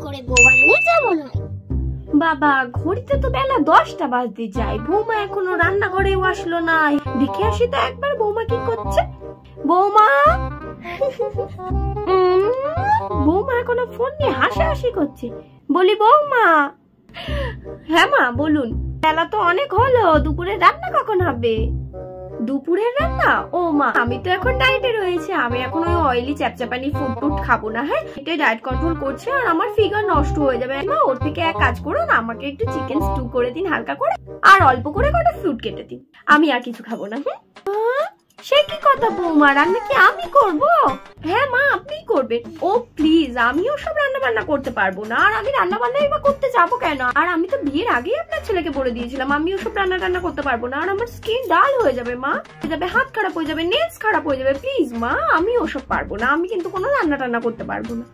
করে বৌমা নিয়ে যাবো না। বাবা ঘড়িতে তো বেলা 10টা বাজতে যায়, বৌমা এখনো রান্নাঘরেও আসলো না। দেখে আসি তো একবার বৌমা কি করছে। বৌমা বৌমা এখনো ফোন নিয়ে হাসাহাসি করছে। বলি বৌমা। হ্যাঁ মা বলুন। বেলা তো অনেক হলো, দুপুরে রান্না কখন হবে? দুপুরের রান্না? ও মা আমি তো এখন ডায়েটে রয়েছে, আমি এখন ওই অয়েলি চ্যাপচ্যাপানি ফুড টুড খাবো না। হ্যাঁ এটাই ডায়েট কন্ট্রোল করছে আর আমার ফিগার নষ্ট হয়ে যাবে। মা ওর থেকে এক কাজ করুন, আমাকে একটু চিকেন স্টু করে দিন হালকা করে, আর অল্প করে কটা ফ্রুট কেটে দিন। আমি আর কিছু খাবো না। সে কি কথা বৌমা, রান্না কি আমি করব? হ্যাঁ মা আপনিই করবেন। ও প্লিজ, আমিও সব রান্না বান্না করতে পারবো না, আর আমি রান্না বান্নাই বা করতে যাবো কেন? আর আমি তো বিয়ের আগেই আপনার ছেলেকে বলে দিয়েছিলাম আমিও সব রান্না করতে পারবো না, আর আমার স্কিন ডাল হয়ে যাবে মা, হাত খারাপ হয়ে যাবে, নেলস খারাপ হয়ে যাবে। প্লিজ মা আমি ওসব পারবো না, আমি কিন্তু কোনো রান্না করতে পারবো না।